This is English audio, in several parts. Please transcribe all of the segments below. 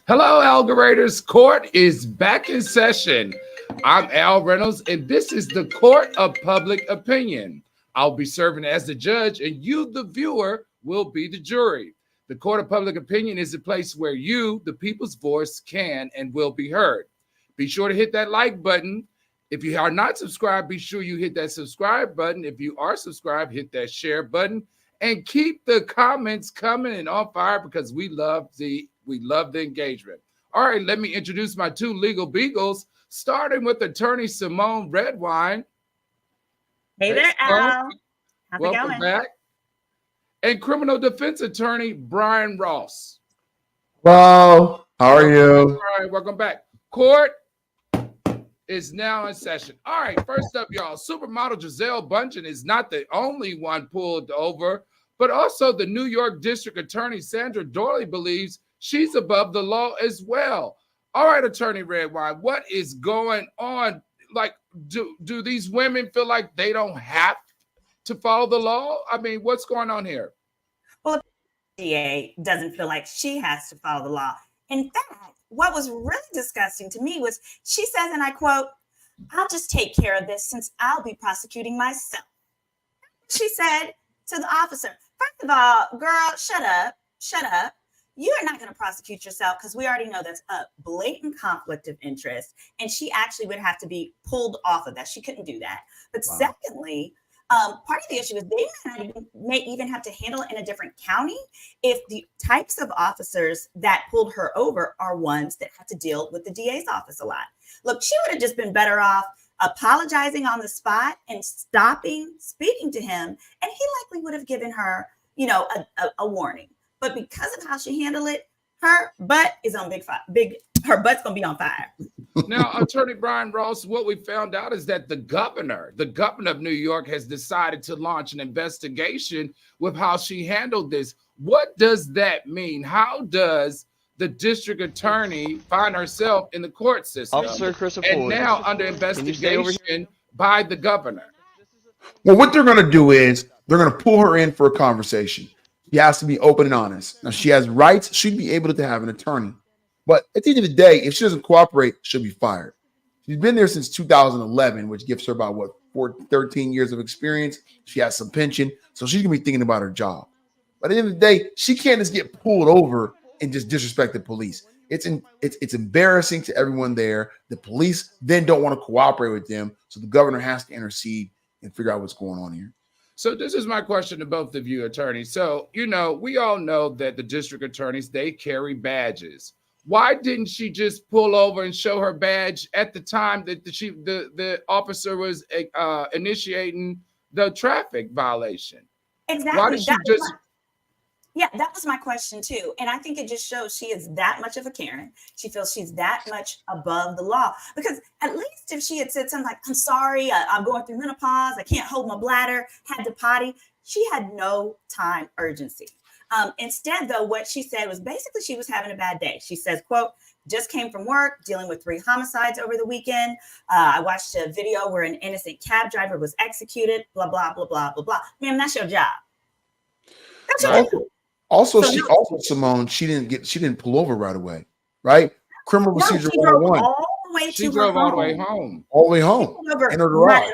Hello, Algorators. Court is back in session. I'm Al Reynolds, and this is the Court of Public Opinion. I'll be serving as the judge, and you, the viewer, will be the jury. The Court of Public Opinion is a place where you, the people's voice, can and will be heard. Be sure to hit that like button. If you are not subscribed, be sure you hit that subscribe button. If you are subscribed, hit that share button. And keep the comments coming and on fire because we love the engagement. All right, let me introduce my two legal beagles, starting with attorney Symone Redwine. Hey there, Al. How's Welcome it going? back. And criminal defense attorney Brion Ross. Hello, how are you? All right, welcome back. Court is now in session. All right, first up, y'all, supermodel Jazelle Bündchen is not the only one pulled over, but also the New York District Attorney Sandra Dorley believes she's above the law as well. All right, Attorney Redwine, what is going on? Like, do these women feel like they don't have to follow the law? I mean, what's going on here? Well, the DA doesn't feel like she has to follow the law. In fact, what was really disgusting to me was she says, and I quote, "I'll just take care of this since I'll be prosecuting myself." She said to the officer, first of all, girl, shut up. You are not going to prosecute yourself because we already know that's a blatant conflict of interest. And she actually would have to be pulled off of that. She couldn't do that. But secondly, part of the issue is they may even have to handle it in a different county if the types of officers that pulled her over are ones that have to deal with the DA's office a lot. Look, she would have just been better off apologizing on the spot and speaking to him, and he likely would have given her, a warning. But because of how she handled it, her butt is on her butt's gonna be on fire. Now, Attorney Brion Ross, what we found out is that the governor of New York has decided to launch an investigation with how she handled this. What does that mean? How does the district attorney find herself in the court system Officer Chris and now under investigation by the governor? Well, what they're going to do is they're going to pull her in for a conversation. She has to be open and honest. Now, she has rights. She'd be able to have an attorney. But at the end of the day, if she doesn't cooperate, she'll be fired. She's been there since 2011, which gives her about, 13 years of experience. She has some pension, so she's going to be thinking about her job. But at the end of the day, she can't just get pulled over and just disrespect the police. It's embarrassing to everyone there. The police then don't want to cooperate with them, so the governor has to intercede and figure out what's going on here. So this is my question to both of you, attorneys. So, we all know that the district attorneys, they carry badges. Why didn't she just pull over and show her badge at the time that the officer was initiating the traffic violation? Exactly. Why did she that was my question too. And I think it just shows she is that much of a Karen. She feels she's that much above the law. Because at least if she had said something like, "I'm sorry, I'm going through menopause, I can't hold my bladder, had to potty," she had no time urgency. Instead, though, what she said was basically she was having a bad day. She says, quote, "Just came from work, dealing with 3 homicides over the weekend. I watched a video where an innocent cab driver was executed, blah, blah, blah, blah, blah, blah." Ma'am, that's your job. That's your job. Also, Symone, she didn't pull over right away, right? Criminal procedure 101. She drove all the way home. All the way home. In her garage.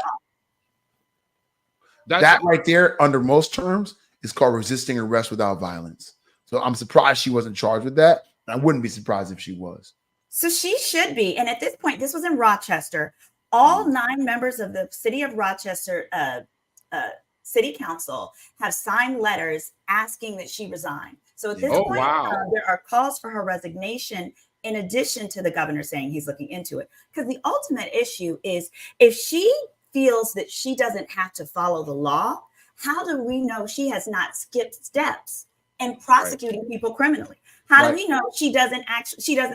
That right there, under most terms, is called resisting arrest without violence. So I'm surprised she wasn't charged with that. I wouldn't be surprised if she was. So she should be. And at this point, this was in Rochester. All 9 members of the city of Rochester City Council have signed letters asking that she resign. So at this point, there are calls for her resignation in addition to the governor saying he's looking into it. Because the ultimate issue is if she feels that she doesn't have to follow the law, how do we know she has not skipped steps in prosecuting people criminally? How do we know she doesn't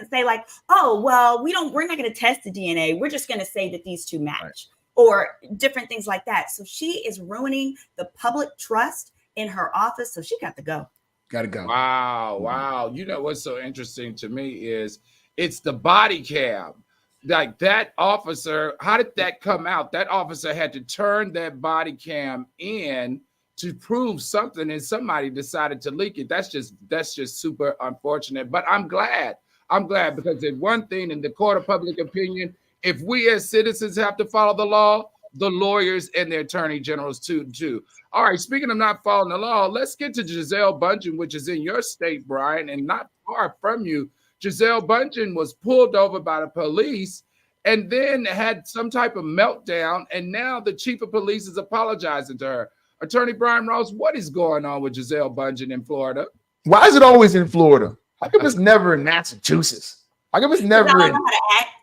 say like, "Oh, well, we're not going to test the DNA. We're just going to say that these two match." Or different things like that. So she is ruining the public trust in her office. So she got to go. Got to go. Wow. You know what's so interesting to me is it's the body cam. Like that officer, how did that come out? That officer had to turn that body cam in to prove something, and somebody decided to leak it. That's just super unfortunate. But I'm glad I'm glad because there's one thing in the court of public opinion. If we as citizens have to follow the law, the lawyers and the attorney generals too. All right, speaking of not following the law, let's get to Jazelle Bündchen, which is in your state, Brian, and not far from you. Jazelle Bündchen was pulled over by the police and then had some type of meltdown, and now the chief of police is apologizing to her. Attorney Brian Rose, what is going on with Jazelle Bündchen in Florida? Why is it always in Florida? How come it's never in Massachusetts? How come it's never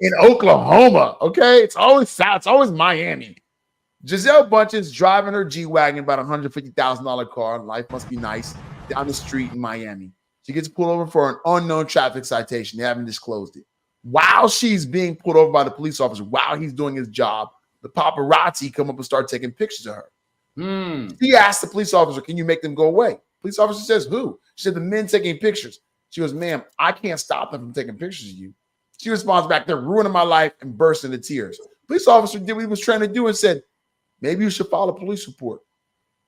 in Oklahoma? Okay, it's always South. It's always Miami. Jazelle Bündchen's driving her G-Wagon, about $150,000 car. Life must be nice, down the street in Miami. She gets pulled over for an unknown traffic citation. They haven't disclosed it. While she's being pulled over by the police officer, while he's doing his job, the paparazzi come up and start taking pictures of her. She asked the police officer, "Can you make them go away?" Police officer says, "Who?" She said, "The men taking pictures." She goes, "Ma'am, I can't stop them from taking pictures of you." She responds back, "They're ruining my life," and bursts into tears. Police officer did what he was trying to do and said, "Maybe you should file a police report."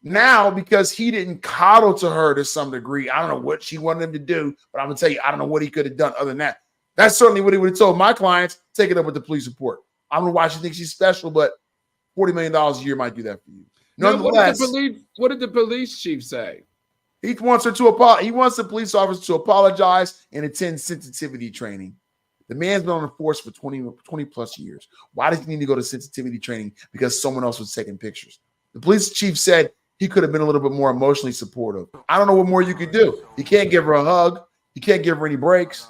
Now, because he didn't coddle to her to some degree, I don't know what she wanted him to do, but I'm going to tell you, I don't know what he could have done other than that. That's certainly what he would have told my clients. Take it up with the police report. I don't know why she thinks she's special, but $40 million a year might do that for you. Nonetheless, what did the police chief say? He wants her to apologize. He wants the police officer to apologize and attend sensitivity training. The man's been on the force for 20 plus years. Why does he need to go to sensitivity training? Because someone else was taking pictures. The police chief said he could have been a little bit more emotionally supportive. I don't know what more you could do. You can't give her a hug. You can't give her any breaks.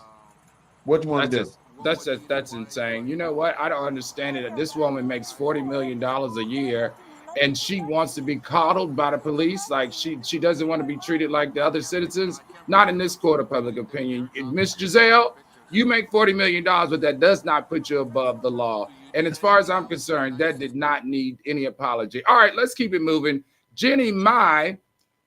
What do you want to do? That's insane. You know what? I don't understand it. This woman makes $40 million a year, and she wants to be coddled by the police. Like she doesn't want to be treated like the other citizens. Not in this court of public opinion. Miss Jazelle, you make $40 million, but that does not put you above the law. And as far as I'm concerned, that did not need any apology. All right, let's keep it moving. Jeannie Mai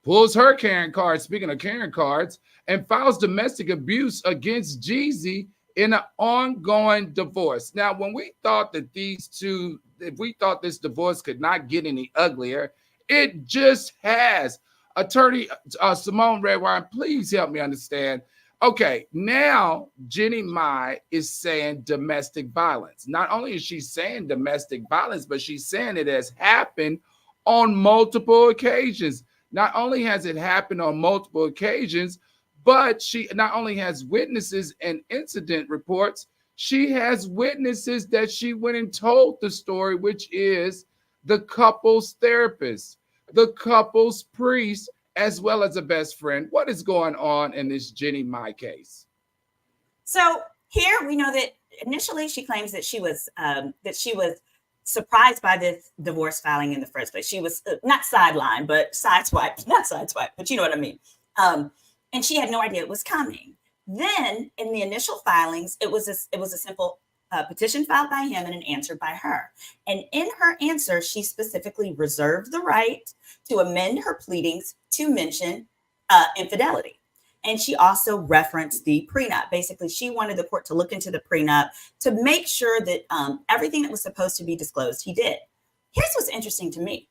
pulls her Karen card, speaking of Karen cards, and files domestic abuse against Jeezy in an ongoing divorce. Now, when we thought that if we thought this divorce could not get any uglier, it just has. Attorney Symone Redwine, please help me understand. Okay, now Jeannie Mai is saying domestic violence. Not only is she saying domestic violence, but she's saying it has happened on multiple occasions. Not only has it happened on multiple occasions, but she not only has witnesses and incident reports, she has witnesses that she went and told the story, which is the couple's therapist, the couple's priest, as well as a best friend. What is going on in this Jeannie Mai case? So here we know that initially she claims that she was surprised by this divorce filing in the first place. She was not sidelined, but sideswiped, not sideswiped, but you know what I mean. And she had no idea it was coming. Then in the initial filings, it was a simple petition filed by him and an answer by her. And in her answer, she specifically reserved the right to amend her pleadings to mention infidelity. And she also referenced the prenup. Basically, she wanted the court to look into the prenup to make sure that everything that was supposed to be disclosed, he did. Here's what's interesting to me.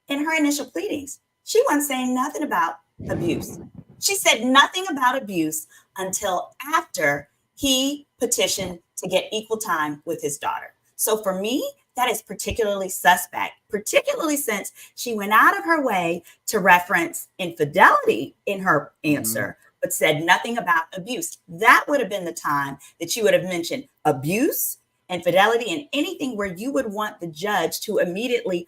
In her initial pleadings, she wasn't saying nothing about abuse. She said nothing about abuse until after he petitioned to get equal time with his daughter. So for me, that is particularly suspect, particularly since she went out of her way to reference infidelity in her answer, but said nothing about abuse. That would have been the time that you would have mentioned abuse, infidelity, and anything where you would want the judge to immediately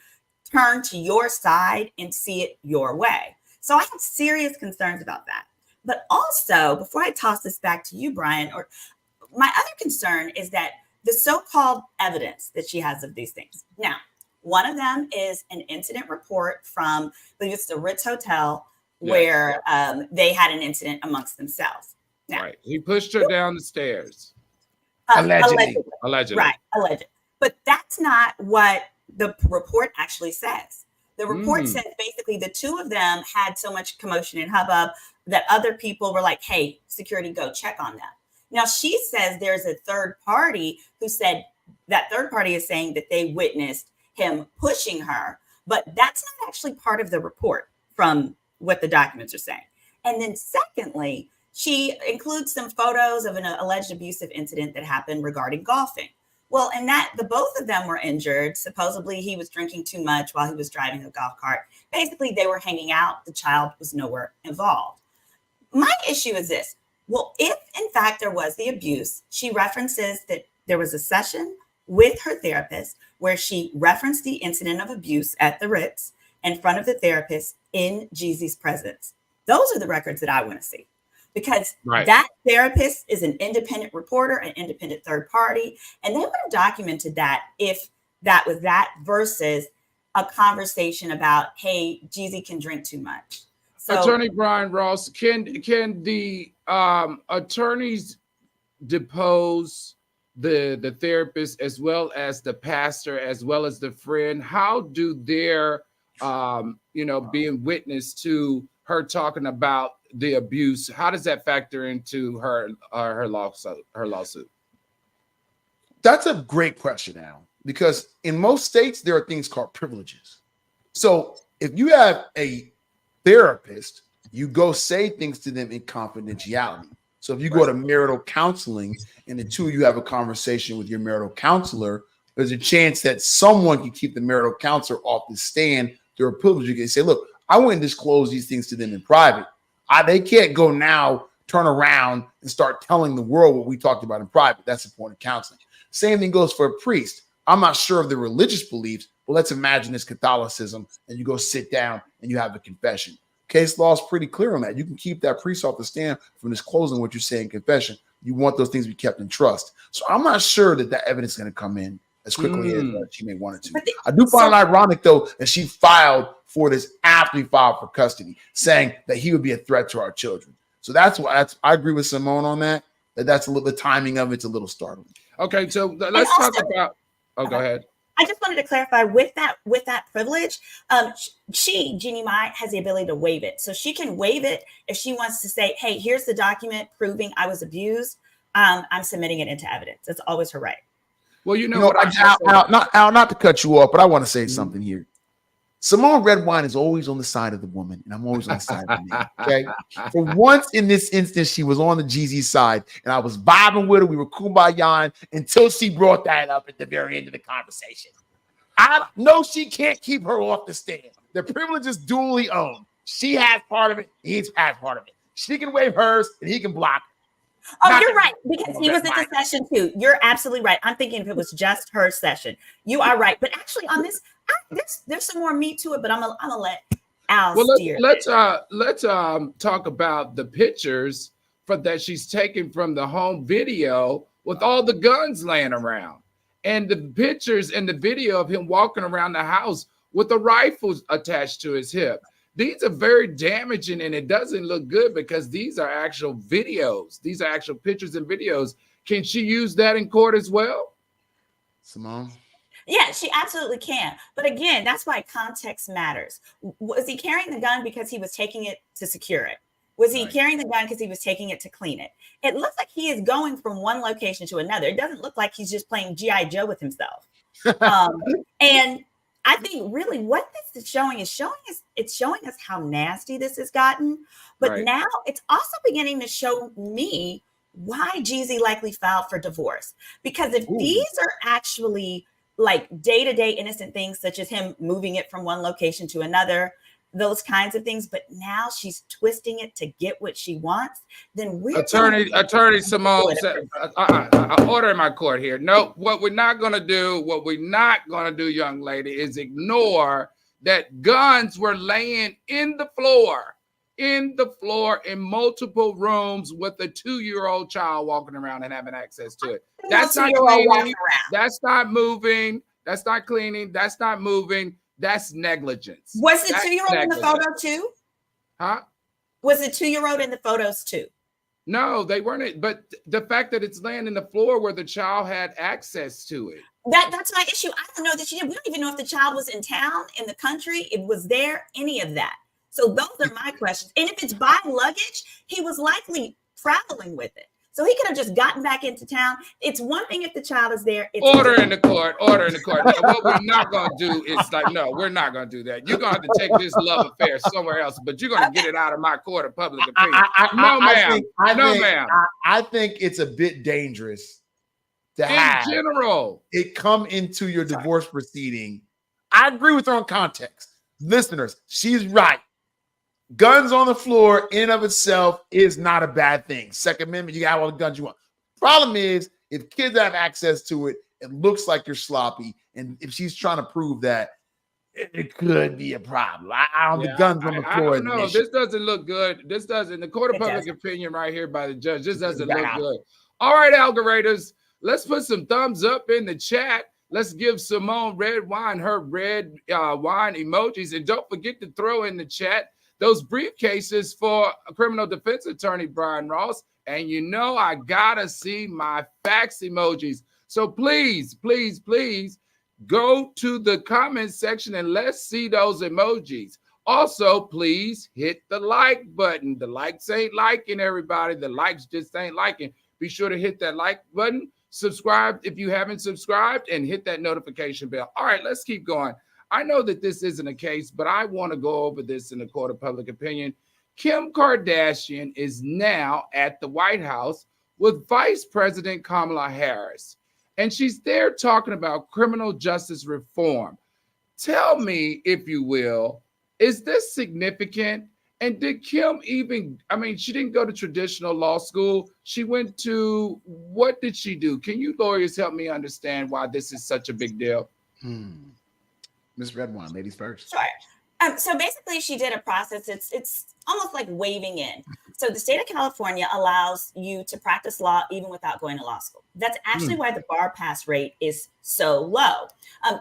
turn to your side and see it your way. So I have serious concerns about that. But also, before I toss this back to you, Brian, or my other concern is that the so-called evidence that she has of these things. Now, one of them is an incident report from, I believe it's the Ritz Hotel, where they had an incident amongst themselves. Now, right. He pushed her down the stairs. Allegedly. Right, allegedly. But that's not what the report actually says. The report says basically the two of them had so much commotion and hubbub that other people were like, hey, security, go check on them. Now, she says there's a third party who said that third party is saying that they witnessed him pushing her, but that's not actually part of the report from what the documents are saying. And then secondly, she includes some photos of an alleged abusive incident that happened regarding golfing. Well, and that the both of them were injured. Supposedly he was drinking too much while he was driving a golf cart. Basically, they were hanging out. The child was nowhere involved. My issue is this. Well, if in fact there was the abuse, she references that there was a session with her therapist where she referenced the incident of abuse at the Ritz in front of the therapist in Jeezy's presence. Those are the records that I want to see. Because that therapist is an independent reporter, an independent third party, and they would have documented that if that was that versus a conversation about, hey, Jeezy can drink too much. So, Attorney Brian Ross, can the attorneys depose the therapist as well as the pastor as well as the friend? How do their being witness to her talking about the abuse, how does that factor into her lawsuit? That's a great question, Al, because in most states there are things called privileges. So if you have a therapist, you go say things to them in confidentiality. So if you go to marital counseling and the two of you have a conversation with your marital counselor, there's a chance that someone can keep the marital counselor off the stand. There are privileges. You can say, look, I wouldn't disclose these things to them in private. They can't go now, turn around and start telling the world what we talked about in private. That's the point of counseling. Same thing goes for a priest. I'm not sure of the religious beliefs, but let's imagine it's Catholicism and you go sit down and you have a confession. Case law is pretty clear on that. You can keep that priest off the stand from disclosing what you say in confession. You want those things to be kept in trust. So I'm not sure that evidence is going to come in as quickly as she may want it to. I do find it ironic, though, that she filed for this after he filed for custody, saying that he would be a threat to our children. So that's why I agree with Symone on that. That's a little, the timing of it's a little startling. Okay, so let's talk about. Oh, go ahead. I just wanted to clarify with that privilege. Jeannie Mai has the ability to waive it, so she can waive it if she wants to say, "Hey, here's the document proving I was abused. I'm submitting it into evidence." That's always her right. Well, not to cut you off, but I want to say something here. Symone Redwine is always on the side of the woman, and I'm always on the side of the man. Okay. For once in this instance, she was on the Jeezy side, and I was vibing with her. We were kumbaya until she brought that up at the very end of the conversation. I know she can't keep her off the stand. The privilege is duly owned. She has part of it, he has part of it. She can waive hers, and he can block. Oh, you're right, because he was at the session too. You're absolutely right. I'm thinking if it was just her session. You are right. But actually on this, there's some more meat to it, but I'm gonna let Al steer. Let's talk about the pictures that she's taken from the home video with all the guns laying around. And the pictures and the video of him walking around the house with the rifles attached to his hip. These are very damaging, and it doesn't look good because these are actual videos. These are actual pictures and videos. Can she use that in court as well? Symone? Yeah, she absolutely can. But again, that's why context matters. Was he carrying the gun because he was taking it to secure it? Was he carrying the gun because he was taking it to clean it? It looks like he is going from one location to another. It doesn't look like he's just playing G.I. Joe with himself. And I think really what this is showing us how nasty this has gotten. But now it's also beginning to show me why Jeezy likely filed for divorce. Because if these are actually like day-to-day innocent things, such as him moving it from one location to another, those kinds of things, but now she's twisting it to get what she wants, then we're Attorney Symone said, order in my court here. No, what we're not going to do, young lady, is ignore that guns were laying in the floor in multiple rooms with a 2-year-old child walking around and having access to it. That's not cleaning. That's not moving. That's not cleaning. That's not moving. That's negligence. Was the 2-year-old in the photo too? Huh? Was the 2-year-old in the photos too? No, they weren't. But the fact that it's laying in the floor where the child had access to it. That's my issue. I don't know that she did. We don't even know if the child was in town, in the country. It was there, any of that. So those are my questions. And if it's by luggage, he was likely traveling with it. So he could have just gotten back into town. It's one thing if the child is there. It's Order in the court. Order in the court. Now, what we're not going to do is like, no, we're not going to do that. You're going to have to take this love affair somewhere else, but you're going to get it out of my court of public opinion. No, ma'am. No, ma'am. I think it's a bit dangerous to In have general, it come into your divorce proceeding. I agree with her on context. Listeners, she's right. Guns on the floor in and of itself is not a bad thing. Second Amendment, you got all the guns you want. Problem is, if kids have access to it, it looks like you're sloppy. And if she's trying to prove that, it could be a problem. The guns on the floor. No, this doesn't look good. This doesn't. The court of public opinion right here by the judge, this doesn't look good. All right, algoriters, let's put some thumbs up in the chat. Let's give Symone red wine her red wine emojis. And don't forget to throw in the chat those briefcases for a criminal defense attorney, Brion Ross. And you know I gotta see my fax emojis. So please, please, please go to the comment section and let's see those emojis. Also, please hit the like button. The likes ain't liking, everybody. The likes just ain't liking. Be sure to hit that like button. Subscribe if you haven't subscribed and hit that notification bell. All right, let's keep going. I know that this isn't a case, but I want to go over this in the court of public opinion. Kim Kardashian is now at the White House with Vice President Kamala Harris, and she's there talking about criminal justice reform. Tell me, if you will, is this significant? And did Kim even, she didn't go to traditional law school. She went to, what did she do? Can you lawyers help me understand why this is such a big deal? Miss Redwine, ladies first. Sure. So basically, she did a process. It's almost like waving in. So the state of California allows you to practice law even without going to law school. That's actually why the bar pass rate is so low.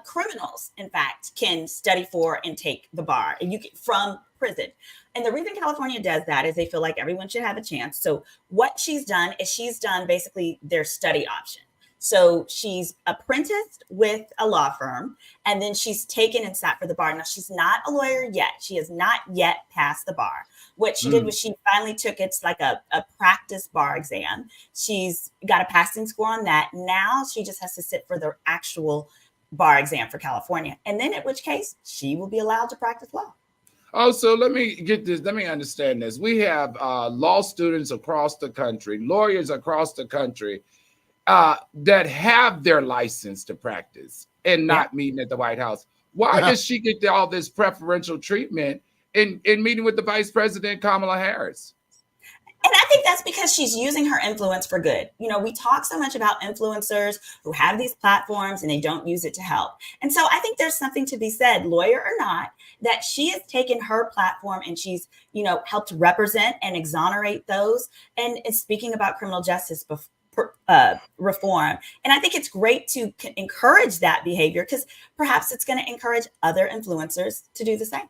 Criminals, in fact, can study for and take the bar, and you get from prison. And the reason California does that is they feel like everyone should have a chance. So what she's done is she's done basically their study option. So she's apprenticed with a law firm, and then she's taken and sat for the bar. Now, she's not a lawyer yet. She has not yet passed the bar. What she did was she finally took, it's like a practice bar exam. She's got a passing score on that. Now she just has to sit for the actual bar exam for California. And then in which case she will be allowed to practice law. Oh, so let me get this. Let me understand this. We have law students across the country, lawyers across the country, that have their license to practice and not meeting at the White House. Why does she get all this preferential treatment in meeting with the Vice President Kamala Harris? And I think that's because she's using her influence for good. You know, we talk so much about influencers who have these platforms and they don't use it to help. And so I think there's something to be said, lawyer or not, that she has taken her platform and she's, helped represent and exonerate those and is speaking about criminal justice reform. And I think it's great to encourage that behavior because perhaps it's going to encourage other influencers to do the same.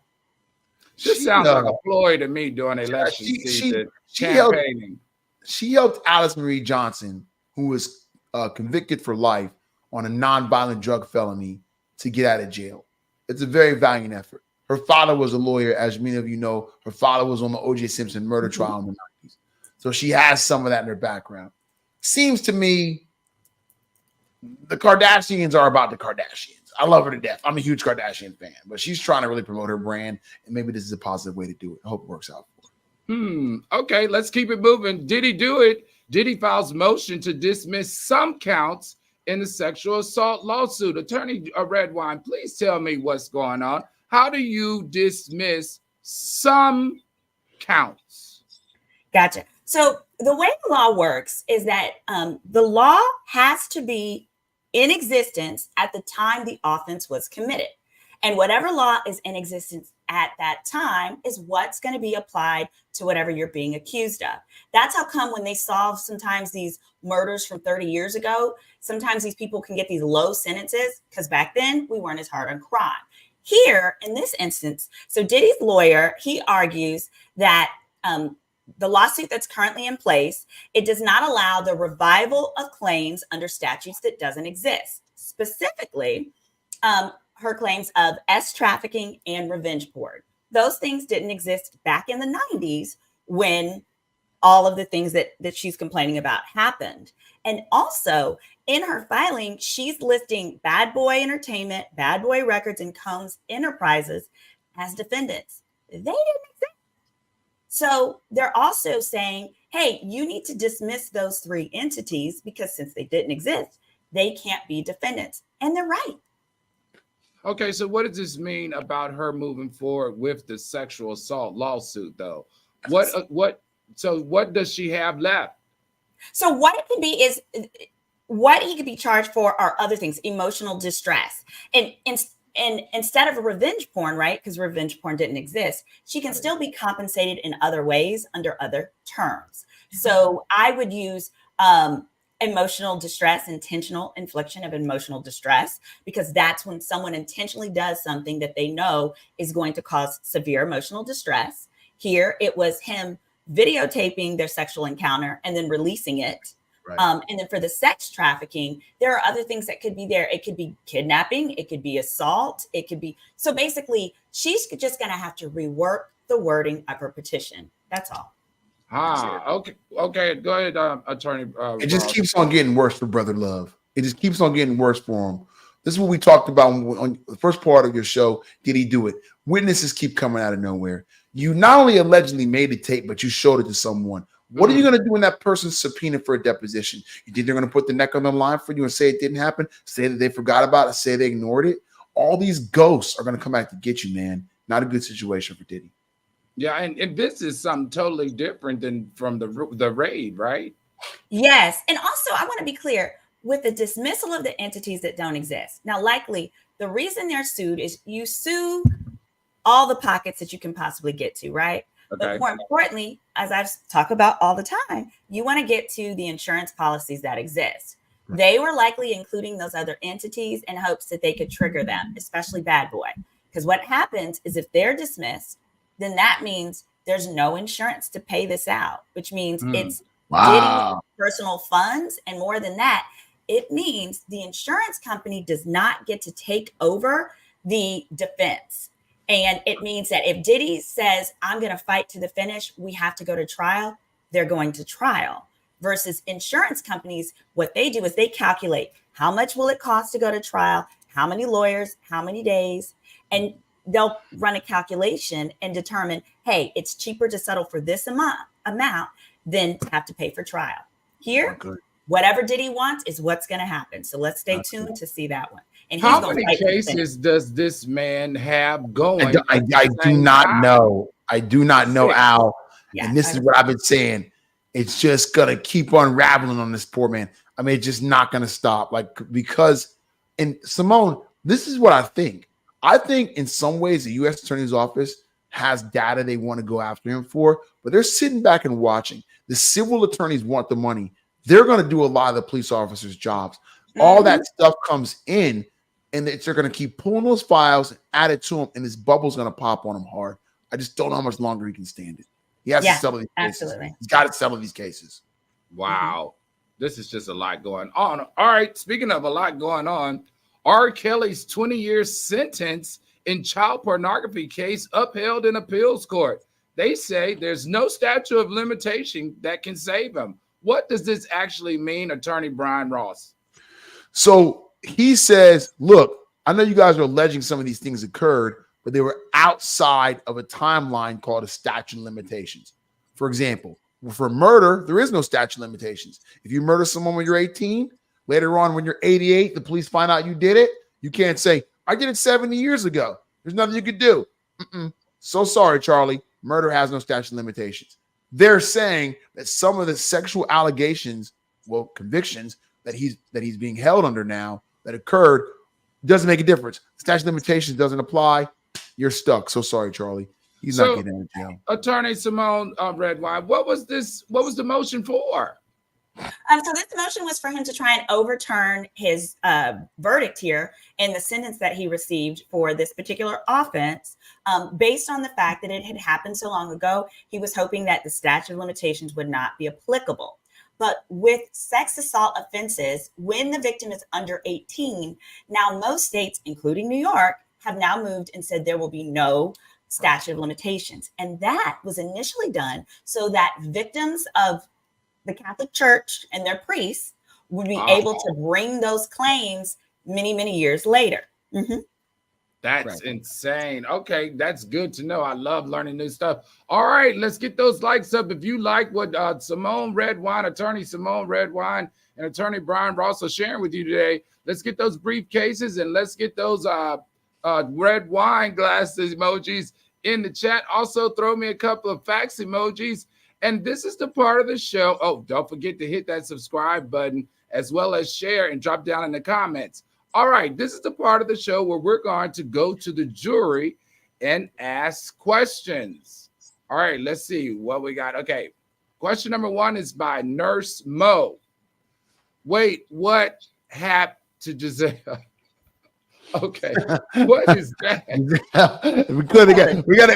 This sounds like a ploy to me during election season. Campaigning. She helped Alice Marie Johnson, who was convicted for life on a nonviolent drug felony, to get out of jail. It's a very valiant effort. Her father was a lawyer, as many of you know. Her father was on the O.J. Simpson murder trial in the 90s. So she has some of that in her background. Seems to me the Kardashians are about the Kardashians. I love her to death. I'm a huge Kardashian fan, but she's trying to really promote her brand, and maybe this is a positive way to do it. I hope it works out for her. Okay, let's keep it moving. Diddy do it. Diddy files motion to dismiss some counts in the sexual assault lawsuit. Attorney Redwine, please tell me what's going on. How do you dismiss some counts? Gotcha. So the way the law works is that the law has to be in existence at the time the offense was committed. And whatever law is in existence at that time is what's going to be applied to whatever you're being accused of. That's how come when they solve sometimes these murders from 30 years ago, sometimes these people can get these low sentences because back then we weren't as hard on crime. Here, in this instance, so Diddy's lawyer, he argues that the lawsuit that's currently in place, it does not allow the revival of claims under statutes that doesn't exist. Specifically, her claims of trafficking and revenge porn. Those things didn't exist back in the 90s when all of the things that she's complaining about happened. And also in her filing, she's listing Bad Boy Entertainment, Bad Boy Records, and Combs Enterprises as defendants. They didn't exist. So they're also saying, hey, you need to dismiss those 3 entities because since they didn't exist, they can't be defendants. And they're right. Okay, so what does this mean about her moving forward with the sexual assault lawsuit, though? So what does she have left? So what it can be is what he could be charged for are other things, emotional distress. And instead of a revenge porn, right? Because revenge porn didn't exist, she can still be compensated in other ways under other terms. So I would use emotional distress, intentional infliction of emotional distress, because that's when someone intentionally does something that they know is going to cause severe emotional distress. Here, it was him videotaping their sexual encounter and then releasing it. Right. And then for the sex trafficking, there are other things that could be there. It could be kidnapping. It could be assault. It could be. So basically, she's just going to have to rework the wording of her petition. That's all. Okay. Go ahead, Attorney. It just keeps on getting worse for Brother Love. It just keeps on getting worse for him. This is what we talked about on the first part of your show. Did he do it? Witnesses keep coming out of nowhere. You not only allegedly made a tape, but you showed it to someone. What are you going to do when that person's subpoenaed for a deposition? You think they're going to put the neck on the line for you and say it didn't happen? Say that they forgot about it? Say they ignored it? All these ghosts are going to come back to get you, man. Not a good situation for Diddy. Yeah, and this is something totally different than from the raid, right? Yes. And also, I want to be clear with the dismissal of the entities that don't exist. Now, likely, the reason they're sued is you sue all the pockets that you can possibly get to, right? Okay. But more importantly, as I've talked about all the time, you want to get to the insurance policies that exist. They were likely including those other entities in hopes that they could trigger them, especially Bad Boy. Because what happens is if they're dismissed, then that means there's no insurance to pay this out, which means it's Diddy's personal funds. And more than that, it means the insurance company does not get to take over the defense. And it means that if Diddy says, I'm going to fight to the finish, we have to go to trial, they're going to trial. Versus insurance companies, what they do is they calculate how much will it cost to go to trial, how many lawyers, how many days, and they'll run a calculation and determine, hey, it's cheaper to settle for this amount than to have to pay for trial. Here, whatever Diddy wants is what's going to happen. So let's stay tuned to see that one. And how many cases does this man have going? I do not know. I do not know, Al. Yeah, and this is what I've been saying. It's just going to keep unraveling on this poor man. I mean, it's just not going to stop. Because, and Symone, this is what I think. I think in some ways the U.S. Attorney's Office has data they want to go after him for, but they're sitting back and watching. The civil attorneys want the money. They're going to do a lot of the police officers' jobs. All that stuff comes in, and they're going to keep pulling those files and add it to him, and this bubble's going to pop on him hard. I just don't know how much longer he can stand it. He has to settle these cases. He's got to settle these cases. Wow. This is just a lot going on. All right. Speaking of a lot going on, R. Kelly's 20-year sentence in child pornography case upheld in appeals court. They say there's no statute of limitation that can save him. What does this actually mean, Attorney Brian Ross? So he says, look, I know you guys are alleging some of these things occurred, but they were outside of a timeline called a statute of limitations. For example, for murder, there is no statute of limitations. If you murder someone when you're 18, later on when you're 88, the police find out you did it, you can't say, I did it 70 years ago. There's nothing you could do. So sorry, Charlie. Murder has no statute of limitations. They're saying that some of the sexual allegations, convictions that he's being held under now that occurred doesn't make a difference. Statute of limitations doesn't apply. You're stuck. So sorry, Charlie. He's not getting out of jail. Attorney Symone Redwine, what was the motion for? So this motion was for him to try and overturn his verdict here and the sentence that he received for this particular offense, based on the fact that it had happened so long ago. He was hoping that the statute of limitations would not be applicable. But with sex assault offenses, when the victim is under 18, now most states, including New York, have now moved and said there will be no statute of limitations. And that was initially done so that victims of the Catholic Church and their priests would be able to bring those claims many, many years later. That's insane. Okay, that's good to know. I love learning new stuff. All right, let's get those likes up. If you like what Symone Redwine, attorney Symone Redwine, and attorney Brion Ross are sharing with you today, let's get those briefcases and let's get those red wine glasses emojis in the chat. Also, throw me a couple of fax emojis. And this is the part of the show. Oh, don't forget to hit that subscribe button as well as share and drop down in the comments. All right, this is the part of the show where we're going to go to the jury and ask questions. All right, let's see what we got. Okay, question number 1 is by Nurse Mo. Wait, what happened to Jazelle? Okay, what is that?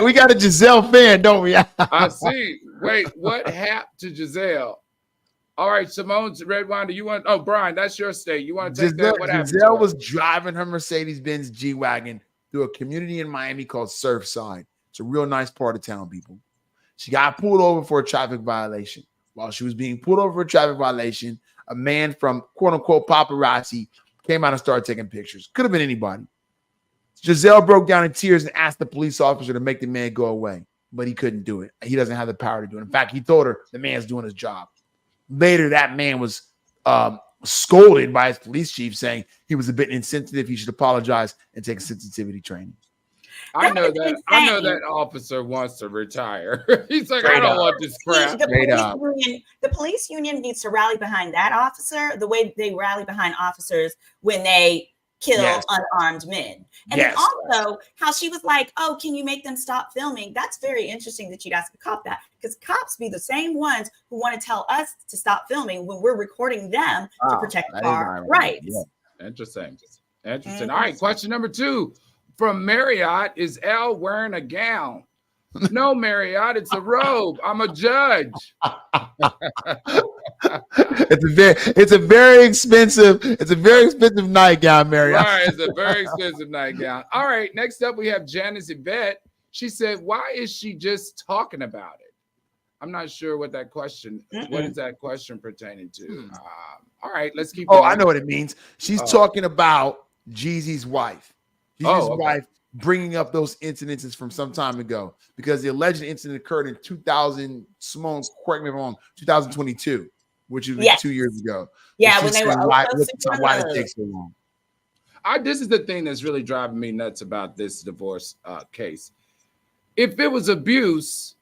we got a Jazelle fan, don't we? I see. Wait, what happened to Jazelle? All right, Symone's red wine. Do you want? Oh, Brion, that's your state. You want to take that? What happened? Jazelle was driving her Mercedes-Benz G-Wagon through a community in Miami called Surfside. It's a real nice part of town, people. She got pulled over for a traffic violation. While she was being pulled over for a traffic violation, a man from quote-unquote paparazzi came out and started taking pictures. Could have been anybody. Jazelle broke down in tears and asked the police officer to make the man go away, but he couldn't do it. He doesn't have the power to do it. In fact, he told her the man's doing his job. Later, that man was scolded by his police chief, saying he was a bit insensitive. He should apologize and take sensitivity training. I know that officer wants to retire. He's like, I don't want this crap. The police union needs to rally behind that officer the way they rally behind officers when they kill unarmed men. And then also how she was like, oh, can you make them stop filming? That's very interesting that you'd ask a cop that, because cops be the same ones who want to tell us to stop filming when we're recording them to protect our rights. Yeah. Interesting. All right, question number 2 from Marriott. Is Elle wearing a gown? No, Marriott, it's a robe. I'm a judge. It's a very expensive nightgown, Marriott. Right, it's a very expensive nightgown. All right, next up we have Janice Yvette. She said, why is she just talking about it? I'm not sure what that question, what is that question pertaining to? All right, let's keep going. I know what it means. She's talking about Jeezy's wife. Jeezy's wife bringing up those incidences from some time ago, because the alleged incident occurred in 2000, Symone, correct me if I'm wrong, 2022, which is 2 years ago. Yeah, when they were why it takes so long. This is the thing that's really driving me nuts about this divorce case. If it was abuse,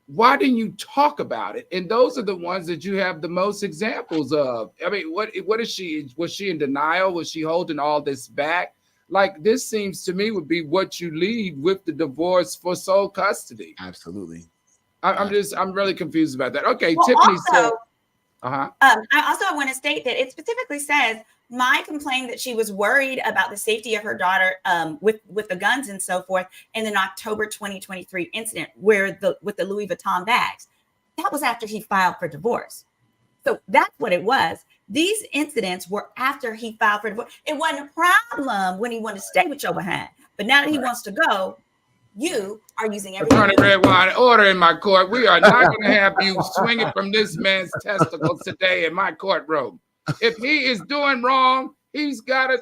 why didn't you talk about it? And those are the ones that you have the most examples of. I mean, what is she? Was she in denial? Was she holding all this back? Like, this seems to me would be what you leave with the divorce for sole custody. Absolutely. I'm really confused about that. Okay, well, Tiffany said. I want to state that it specifically says my complaint that she was worried about the safety of her daughter with the guns and so forth in an October 2023 incident with the Louis Vuitton bags. That was after he filed for divorce. So that's what it was. These incidents were after he filed for divorce. It wasn't a problem when he wanted to stay with your behind. But now that he wants to go, you are using everything. Attorney Redwine, order in my court. We are not going to have you swinging from this man's testicles today in my courtroom. If he is doing wrong, he's got to,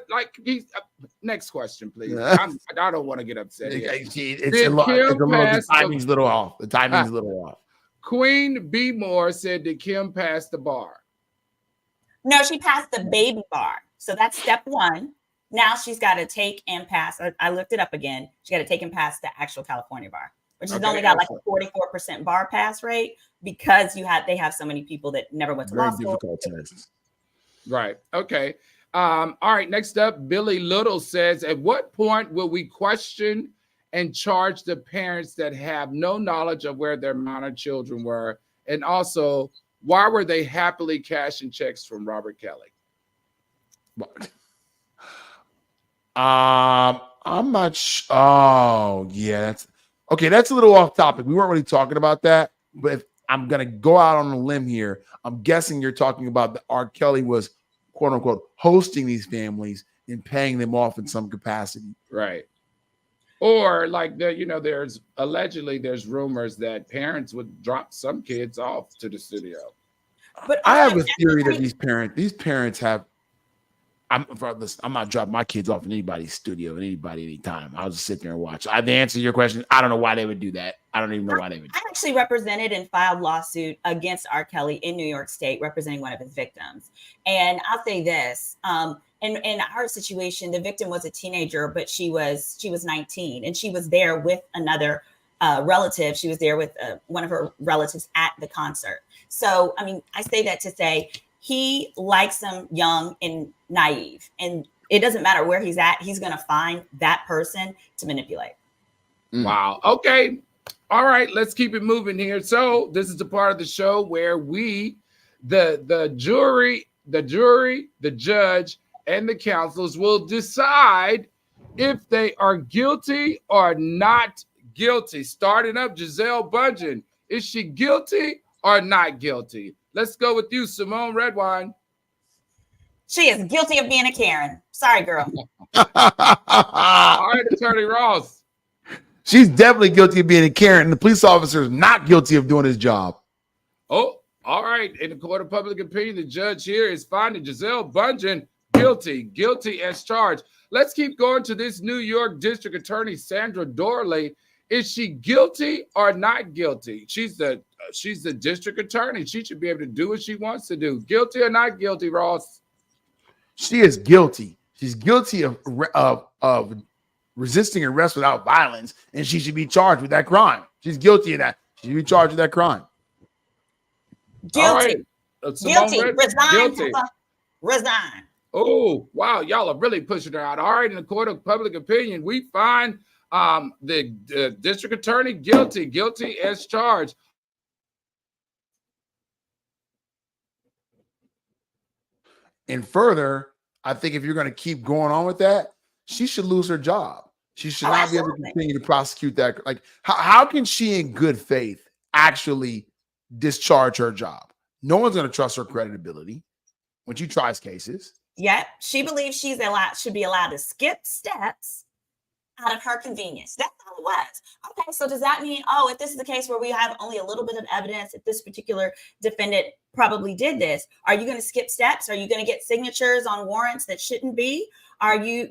next question, please. I don't want to get upset here. The timing's a little off. The timing's a little off. Queen B. Moore said that Kim passed the bar. No, she passed the baby bar. So that's step 1. Now she's got to take and pass. I looked it up again. She got to take and pass the actual California bar, which has only got like a 44% bar pass rate because they have so many people that never went to law school. Right. Okay. All right. Next up, Billy Little says, at what point will we question and charge the parents that have no knowledge of where their minor children were? And also, why were they happily cashing checks from Robert Kelly? I'm not sure. Oh, yeah. That's a little off topic. We weren't really talking about that, but if I'm going to go out on a limb here, I'm guessing you're talking about that R. Kelly was, quote unquote, hosting these families and paying them off in some capacity. Right. Or like there's allegedly there's rumors that parents would drop some kids off to the studio. But I also, have a theory that these parents have. Listen, I'm not dropping my kids off in anybody's studio at anybody anytime. I'll just sit there and watch. The answer to your question, I don't know why they would do that. I don't even know why they would. I actually represented and filed lawsuit against R. Kelly in New York State, representing one of his victims. And I'll say this: in our situation, the victim was a teenager, but she was 19, and she was there with another relative. She was there with one of her relatives at the concert. So, I mean, I say that to say he likes them young and naive, and it doesn't matter where he's at. He's going to find that person to manipulate. Wow. Okay. All right. Let's keep it moving here. So this is the part of the show where we, the jury, the judge, and the counselors will decide if they are guilty or not guilty. Starting up, Jazelle Bündchen. Is she guilty or not guilty? Let's go with you, Symone Redwine. She is guilty of being a Karen. Sorry, girl. All right, Attorney Ross. She's definitely guilty of being a Karen, and the police officer is not guilty of doing his job. Oh, all right. In the court of public opinion, the judge here is finding Jazelle Bündchen guilty as charged. Let's keep going to this New York District Attorney, Sandra Dorley. Is she guilty or not guilty? She's the district attorney. She should be able to do what she wants to do. Guilty or not guilty, Ross? She is guilty. She's guilty of resisting arrest without violence, and she should be charged with that crime. She's guilty of that. She should be charged with that crime. Guilty. Right. Guilty. Resign. Guilty. Resign. Oh, wow. Y'all are really pushing her out. All right. In the court of public opinion, we find the district attorney guilty as charged. And further, I think if you're going to keep going on with that, she should lose her job. She should not be able to continue to prosecute that. Like, how can she, in good faith, actually discharge her job? No one's going to trust her credibility when she tries cases. Yep. She believes should be allowed to skip steps out of her convenience. That's all it was. Okay, so does that mean, if this is the case where we have only a little bit of evidence that this particular defendant probably did this, are you going to skip steps? Are you going to get signatures on warrants that shouldn't be? Are you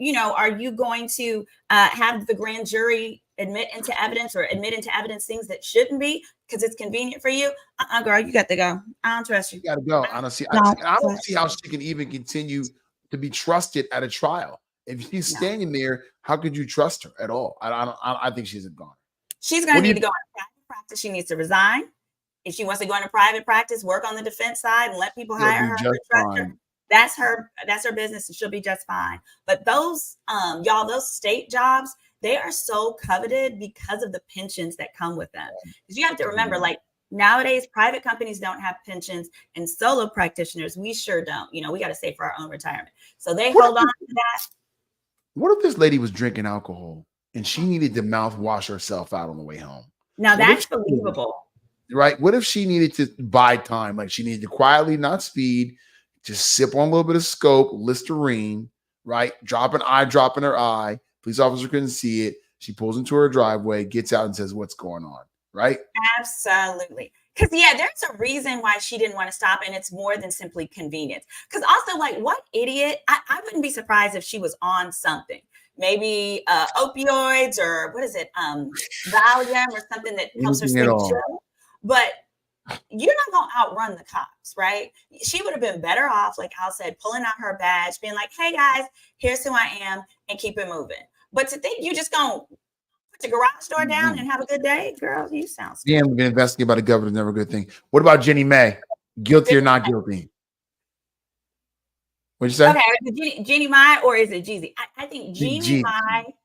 going to have the grand jury admit into evidence things that shouldn't be because it's convenient for you? Girl, you got to go. I don't trust you. You got to go. I don't see how she can even continue to be trusted at a trial. If she's standing there, how could you trust her at all? I think she's gone. She's going to need to go into private practice. She needs to resign. If she wants to go into private practice, work on the defense side and let people hire her, trust her. That's her business, and she'll be just fine. But those those state jobs, they are so coveted because of the pensions that come with them. Because you have to remember, like, nowadays, private companies don't have pensions, and solo practitioners, we sure don't. We got to save for our own retirement. So they hold on to that. What if this lady was drinking alcohol and she needed to mouthwash herself out on the way home? Now that's believable. Right? What if she needed to buy time? Like, she needed to quietly, not speed, just sip on a little bit of Scope, Listerine, right? Drop an eye drop in her eye. Police officer couldn't see it. She pulls into her driveway, gets out and says, what's going on? Right? Absolutely. Because, there's a reason why she didn't want to stop, and it's more than simply convenience. Because also, like, what idiot? I wouldn't be surprised if she was on something. Maybe opioids or what is it? Valium or something that helps her sleep chill. But you're not going to outrun the cops, right? She would have been better off, like Al said, pulling out her badge, being like, hey, guys, here's who I am, and keep it moving. But to think you're just going to put your garage door down and have a good day, girl, you sound stupid. Yeah, we've been investigated by the governor is never a good thing. What about Jeannie Mae? Guilty or not guilty? What'd you say? Okay, is it Jeannie Mae or is it Jeezy? I think Jeannie Mae,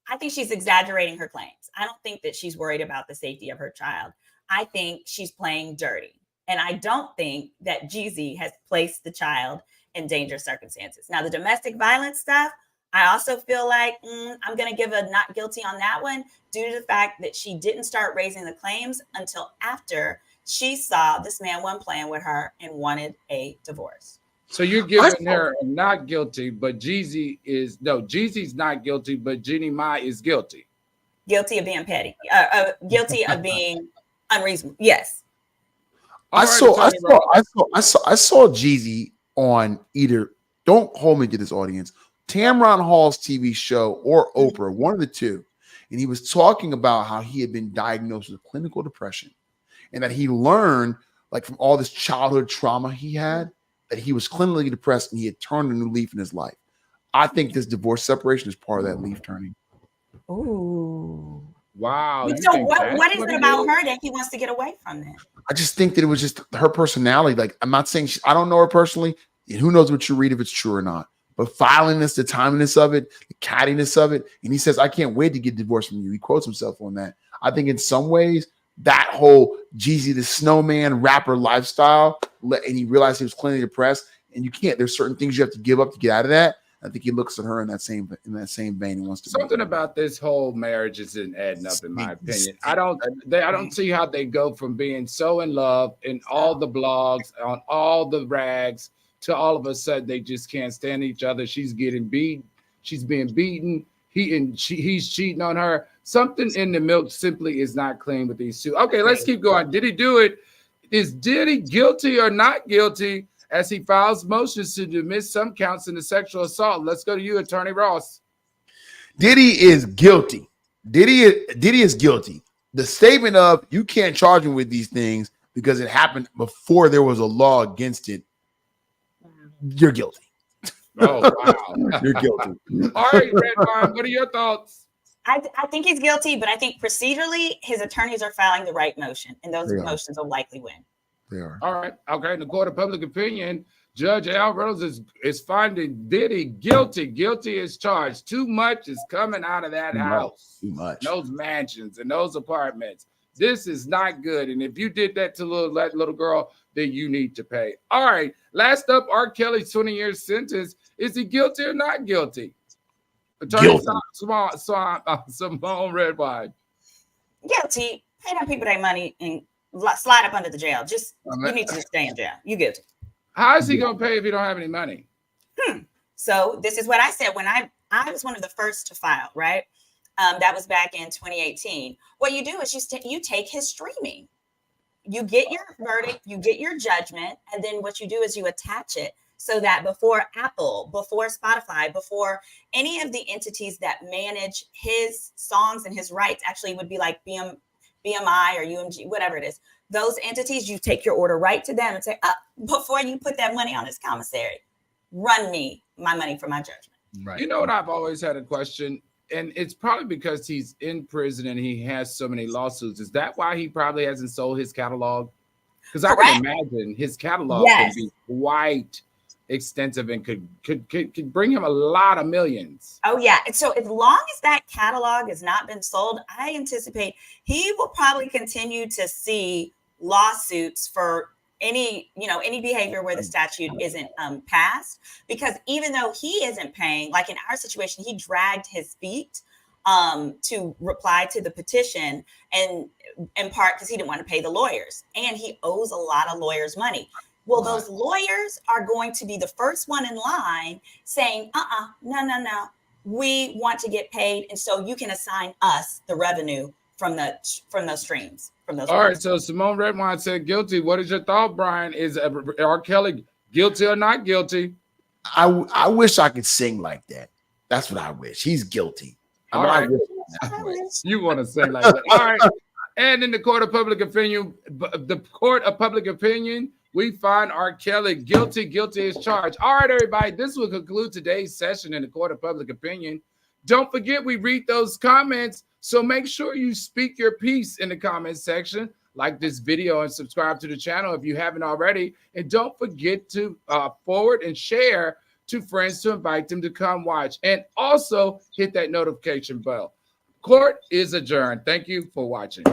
I think she's exaggerating her claims. I don't think that she's worried about the safety of her child. I think she's playing dirty. And I don't think that Jeezy has placed the child in dangerous circumstances. Now, the domestic violence stuff, I also feel like I'm going to give a not guilty on that one due to the fact that she didn't start raising the claims until after she saw this man wasn't playing with her and wanted a divorce. So you're giving her not guilty, but Jeezy's not guilty, but Jeannie Mai is guilty. Guilty of being petty. Guilty of being unreasonable. Yes. I saw Jeezy on either, don't hold me to this audience, Tamron Hall's TV show or Oprah, one of the two. And he was talking about how he had been diagnosed with clinical depression and that he learned, like, from all this childhood trauma he had, that he was clinically depressed and he had turned a new leaf in his life. I think this divorce separation is part of that leaf turning. Ooh. Wow. So what is it about her that he wants to get away from that? I just think that it was just her personality. Like, I'm not saying I don't know her personally. And who knows what you read, if it's true or not. But filiness, the timeliness of it, the cattiness of it. And he says, I can't wait to get divorced from you. He quotes himself on that. I think in some ways, that whole Jeezy the snowman rapper lifestyle, and he realized he was clinically depressed, and you can't. There's certain things you have to give up to get out of that. I think he looks at her in that same vein and wants to. Something about this whole marriage isn't adding up, in my opinion. I don't see how they go from being so in love in all the blogs, on all the rags, to all of a sudden they just can't stand each other. She's getting beat. She's being beaten. He's cheating on her. Something in the milk simply is not clean with these two. Okay, let's keep going. Did he do it? Is Diddy guilty or not guilty as he files motions to dismiss some counts in the sexual assault? Let's go to you, Attorney Ross. Diddy is guilty. Diddy is guilty. The statement of you can't charge him with these things because it happened before there was a law against it. You're guilty. Oh, wow. You're guilty. All right, Redwine, what are your thoughts? I think he's guilty, but I think procedurally his attorneys are filing the right motion, and those motions will likely win. They are. All right. Okay. In the court of public opinion, Judge Al Reynolds is finding Diddy guilty. Guilty as charged. Too much is coming out of that house. Too much. Those mansions and those apartments. This is not good. And if you did that to that little girl, then you need to pay. All right. Last up, R. Kelly's 20-year sentence. Is he guilty or not guilty? Attorney Symone Redwine. Guilty. Pay them people their money and slide up under the jail. You need to just stay in jail. You guilty. How is he going to pay if he don't have any money? So this is what I said when I was one of the first to file, right? That was back in 2018. What you do is you take his streaming. You get your verdict, you get your judgment, and then what you do is you attach it so that before Apple, before Spotify, before any of the entities that manage his songs and his rights, actually would be like BMI or UMG, whatever it is. Those entities, you take your order right to them and say, before you put that money on this commissary, run me my money for my judgment. Right. You know what? I've always had a question, and it's probably because he's in prison and he has so many lawsuits. Is that why he probably hasn't sold his catalog? Because I can imagine his catalog can be quite extensive and could bring him a lot of millions. Oh yeah. And so as long as that catalog has not been sold, I anticipate he will probably continue to see lawsuits for any behavior where the statute isn't passed, because even though he isn't paying, like in our situation, he dragged his feet to reply to the petition, and in part because he didn't want to pay the lawyers, and he owes a lot of lawyers money. Well, those lawyers are going to be the first one in line saying, no, we want to get paid, and so you can assign us the revenue from those streams. All right, so Symone Redwine said guilty. What is your thought, Brian? Is R. Kelly guilty or not guilty? I wish I could sing like that. That's what I wish. He's guilty. All right. You want to sing like that. All right. And in the court of public opinion, we find R. Kelly guilty as charged. All right, everybody, this will conclude today's session in the court of public opinion. Don't forget, we read those comments, so make sure you speak your piece in the comments section, like this video, and subscribe to the channel if you haven't already. And don't forget to forward and share to friends to invite them to come watch. And also hit that notification bell. Court is adjourned. Thank you for watching.